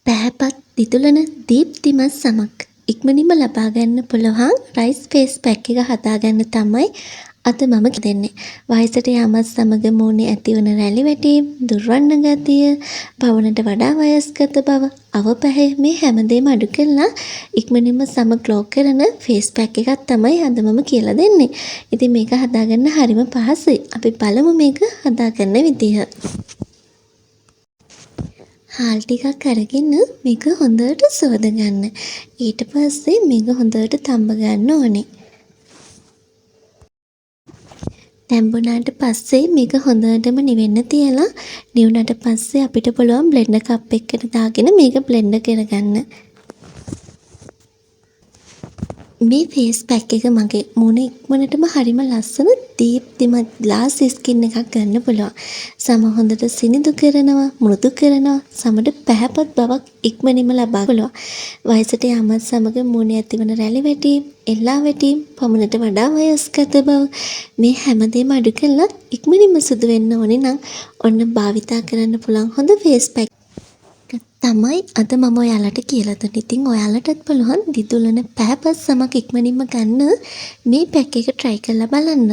පැහැපත් දිදුලන දීප්තිමත් සමක් ඉක්මනින්ම ලබා ගන්න පුළුවන් රයිස් ෆේස් පැක් එක හදාගන්න තමයි අද මම දෙන්නේ. වයසට යාමත් සමග මූණේ ඇතිවන රැලි වැටීම්, දුර්වර්ණ ගතිය, පවණට වඩා වයස්ගත බව, අවපැහැ මේ හැමදේම අඩු කරලා ඉක්මනින්ම සම ග්ලෝ කරන ෆේස් පැක් එකක් තමයි අද මම කියලා දෙන්නේ. ඉතින් මේක හදාගන්න හරිම පහසුයි. අපි බලමු මේක හදාගන්න විදිහ. හාල් ටිකක් අරගෙන මේක හොඳට සෝද ගන්න. ඊට පස්සේ මේක හොඳට තඹ ගන්න ඕනේ. තැඹුණාට පස්සේ මේක හොඳටම නිවෙන්න තියලා නිවුණාට පස්සේ අපිට පුළුවන් බ්ලෙන්ඩර් කප් එකකට දාගෙන මේක බ්ලෙන්ඩ් කරගන්න. මේ ෆේස් පැක් එක මගේ මූණ ඉක්මනටම හරිම ලස්සන දීප්තිමත් ග්ලාස් ස්කින් එකක් ගන්න පුළුවන්. සම හොඳට සිනිඳු කරනවා, මෘදු කරනවා, සමට පැහැපත් බවක් ඉක්මනින්ම ලබා පුළුවන්. වයසට යාමත් සමග මූණේ ඇතිවන රැලි වැටීම්, එල්ලා වැටීම්, පමණට වඩා වයස්ගත බව මේ හැමදේම අඩු කරලා ඉක්මනින්ම සුදු වෙන්න ඕනේ නම් ඔන්න භාවිතා කරන්න පුළුවන් හොඳ ෆේස් පැක් තමයි අද මම ඔයාලට කියලා දුන්නේ. ඉතින් ඔයාලටත් පුළුවන් දිදුලන පැහැපත් සමක් ඉක්මනින්ම ගන්න මේ පැක් එක try කරලා බලන්න.